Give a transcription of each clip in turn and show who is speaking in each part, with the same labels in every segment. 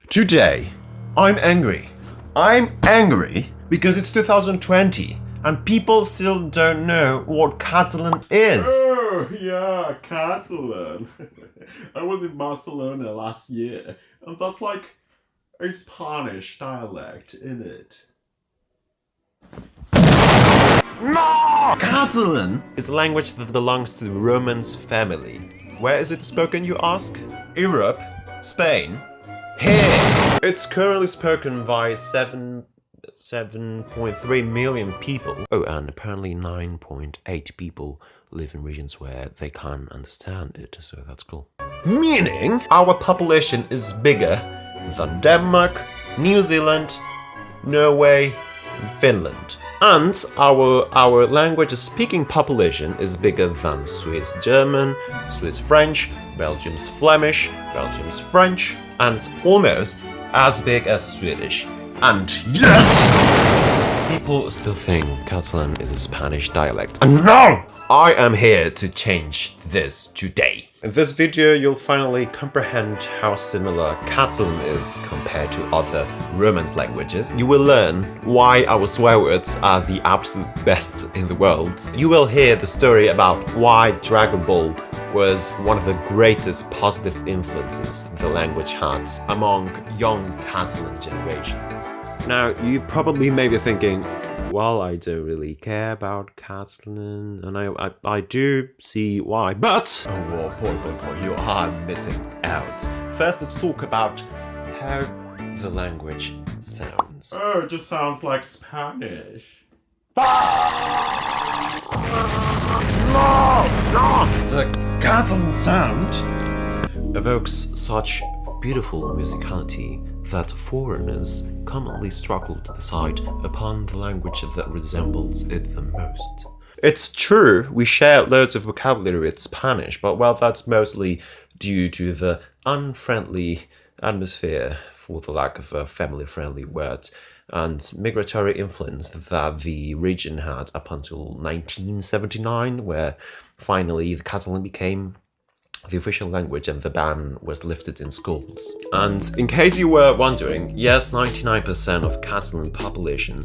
Speaker 1: Today, I'm angry. I'm angry because it's 2020 and people still don't know what Catalan is.
Speaker 2: Oh, yeah, Catalan. I was in Barcelona last year, and that's like a Spanish dialect, isn't it?
Speaker 1: No! Catalan is a language that belongs to the Romance family. Where is it spoken, you ask? Europe, Spain, here. It's currently spoken by 7.3 million people. Oh, and apparently 9.8 people live in regions where they can't understand it, so that's cool. Meaning, our population is bigger than Denmark, New Zealand, Norway, and Finland. And our language speaking population is bigger than Swiss German, Swiss French, Belgium's Flemish, Belgium's French, and almost as big as Swedish. And yet, people still think Catalan is a Spanish dialect. And no! I am here to change this today. In this video, you'll finally comprehend how similar Catalan is compared to other Romance languages. You will learn why our swear words are the absolute best in the world. You will hear the story about why Dragon Ball was one of the greatest positive influences the language had among young Catalan generations. Now, you probably may be thinking, well, I don't really care about Catalan, and I do see why, but... Oh, boy, you are missing out. First, let's talk about how the language sounds.
Speaker 2: Oh, it just sounds like Spanish.
Speaker 1: No! The Catalan sound evokes such beautiful musicality that foreigners commonly struggle to decide upon the language that resembles it the most. It's true, we share loads of vocabulary with Spanish, but well, that's mostly due to the unfriendly atmosphere, for the lack of a family-friendly word, and migratory influence that the region had up until 1979, where finally the Catalan became the official language and the ban was lifted in schools. And in case you were wondering, yes, 99% of Catalan population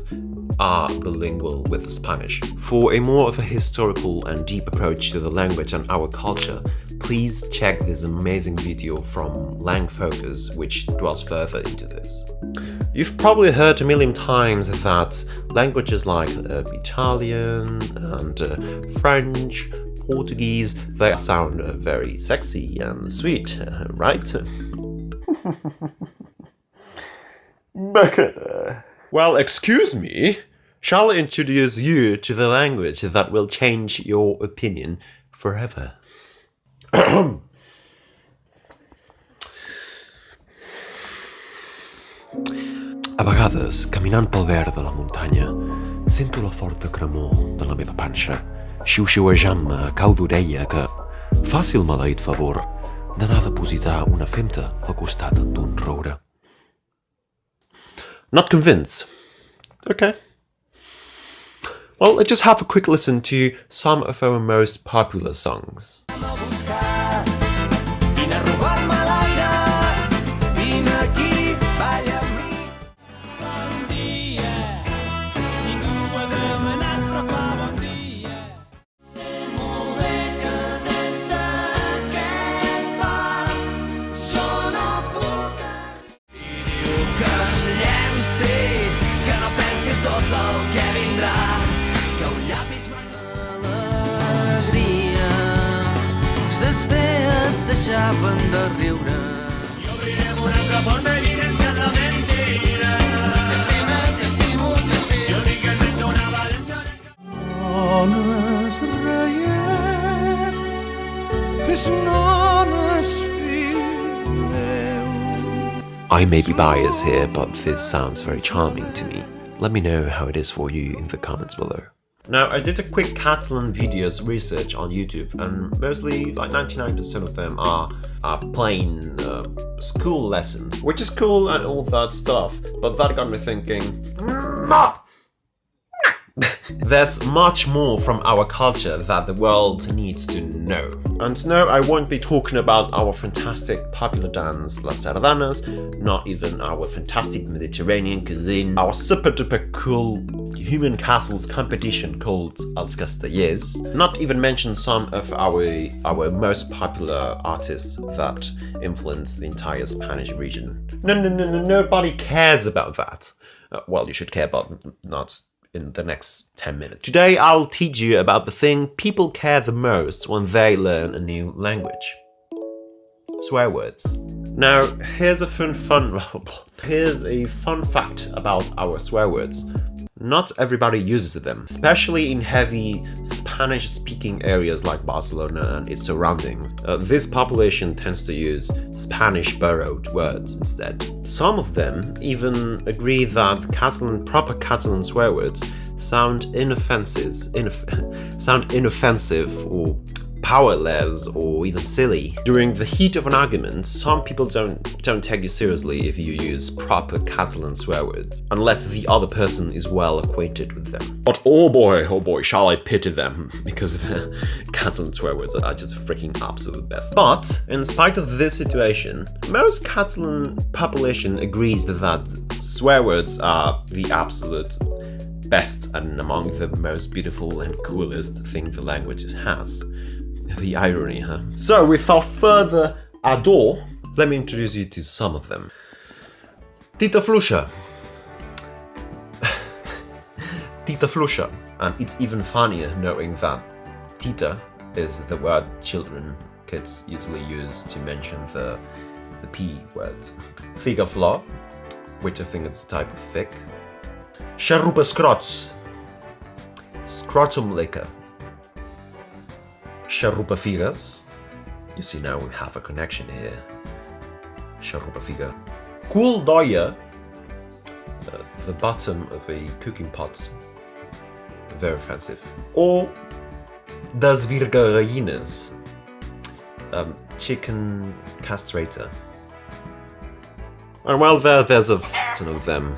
Speaker 1: are bilingual with Spanish. For a more of a historical and deep approach to the language and our culture, please check this amazing video from Lang Focus, which dwells further into this. You've probably heard a million times that languages like Italian and French, Portuguese, they sound very sexy and sweet, right? Well, excuse me, shall I introduce you to the language that will change your opinion forever? A vegades, caminant pel verd de la muntanya, sento la forta cremor de la meva panxa, xiuxiuejant-me a cau d'orella que fàcil maleït favor d'anar a depositar una femta al costat d'un roure. Not convinced? Okay. Well, let's just have a quick listen to some of our most popular songs. I may be biased here, but this sounds very charming to me. Let me know how it is for you in the comments below. Now, I did a quick Catalan videos research on YouTube, and mostly, like 99% of them are plain school lessons, which is cool and all that stuff, but that got me thinking, There's much more from our culture that the world needs to know. And no, I won't be talking about our fantastic popular dance Las Sardanas, not even our fantastic Mediterranean cuisine, our super duper cool human castles competition called Els Castellers, not even mention some of our most popular artists that influence the entire Spanish region. No, nobody cares about that. Well, you should care, but not in the next 10 minutes. Today I'll teach you about the thing people care the most when they learn a new language. Swear words. Now, here's a fun fact about our swear words. Not everybody uses them, especially in heavy Spanish-speaking areas like Barcelona and its surroundings. This population tends to use Spanish-borrowed words instead. Some of them even agree that proper Catalan swear words sound inoffensive or powerless or even silly. During the heat of an argument, some people don't take you seriously if you use proper Catalan swear words, unless the other person is well acquainted with them. But oh boy, shall I pity them, because the Catalan swear words are just freaking absolute best. But, in spite of this situation, most Catalan population agrees that swear words are the absolute best and among the most beautiful and coolest thing the language has. The irony, huh? So, without further ado, let me introduce you to some of them. Tita Flusha. Tita Flusha. And it's even funnier knowing that Tita is the word kids usually use to mention the P words. Figa Flo, which I think is a type of fig. Charupa Scrots. Scrotum liquor. Charupa Figas. You see, now we have a connection here. Charupa Figa. Cool doya. The bottom of a cooking pot. Very offensive. Or das virgallinas. Chicken castrator. And well, there's a ton of them.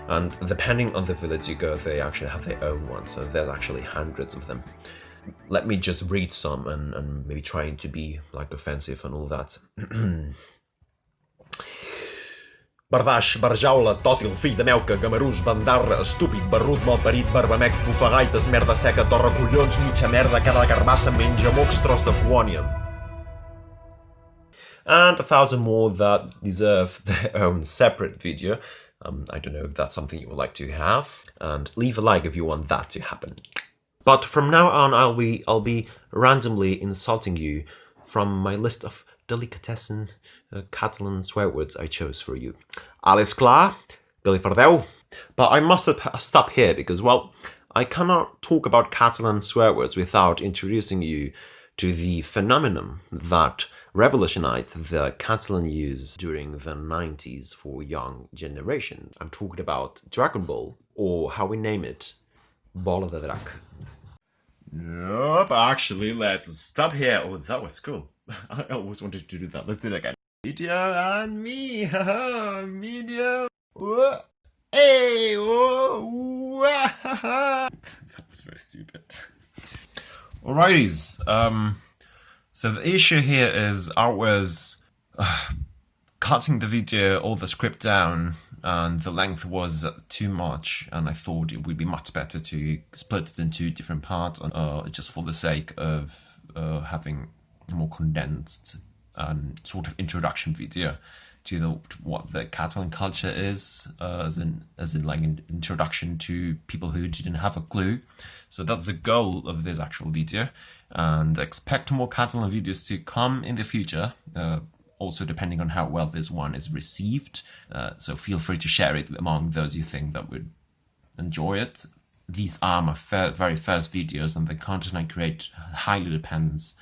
Speaker 1: And depending on the village you go, they actually have their own one, so there's actually hundreds of them. Let me just read some and maybe trying to be like offensive and all that. Bardaix, barjaula, tòtil, fill de neuca, gamarús, bandarra, estúpid, barrut, malparit, barbamec, bufagaites, merda seca, torra, collons, mitja merda, cada carbassa, menja mocs, tros de quòniam. And 1,000 more that deserve their own separate video. I don't know if that's something you would like to have, and leave a like if you want that to happen. But from now on, I'll be randomly insulting you from my list of delicatessen Catalan swear words I chose for you. Alles clar? Billy Fardeu? But I must stop here because, well, I cannot talk about Catalan swear words without introducing you to the phenomenon that revolutionized the Catalan use during the 90s for young generations. I'm talking about Dragon Ball, or how we name it, Bola de Drac. Nope, actually, let's stop here. Oh, that was cool. I always wanted to do that. Let's do it again. Video and me, haha, video. Hey, that was very stupid. Alrighties, so the issue here is I was cutting the video or the script down, and the length was too much, and I thought it would be much better to split it into different parts, just for the sake of having a more condensed sort of introduction video to what the Catalan culture is, as in like an introduction to people who didn't have a clue. So that's the goal of this actual video, and expect more Catalan videos to come in the future, also depending on how well this one is received. So feel free to share it among those you think that would enjoy it. These are my very first videos, and the content I create highly depends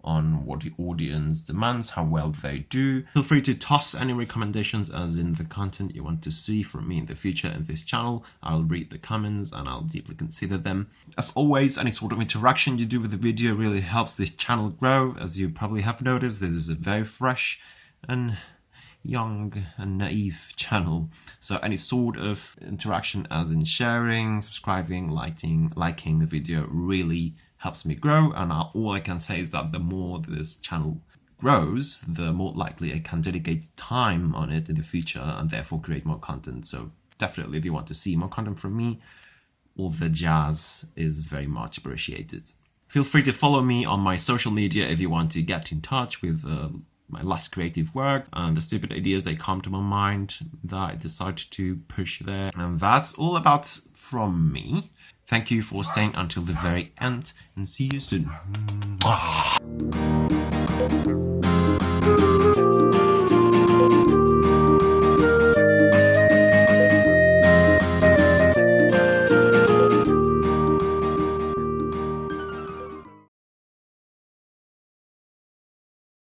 Speaker 1: on what the audience demands, how well they do. Feel free to toss any recommendations as in the content you want to see from me in the future in this channel. I'll read the comments and I'll deeply consider them. As always, any sort of interaction you do with the video really helps this channel grow. As you probably have noticed, this is a very fresh and young and naive channel. So any sort of interaction, as in sharing, subscribing, liking the video, really helps me grow. And all I can say is that the more this channel grows, the more likely I can dedicate time on it in the future and therefore create more content. So definitely, if you want to see more content from me, all the jazz is very much appreciated. Feel free to follow me on my social media if you want to get in touch with my less creative work and the stupid ideas that come to my mind that I decide to push there. And that's all about from me. Thank you for staying until the very end, and see you soon.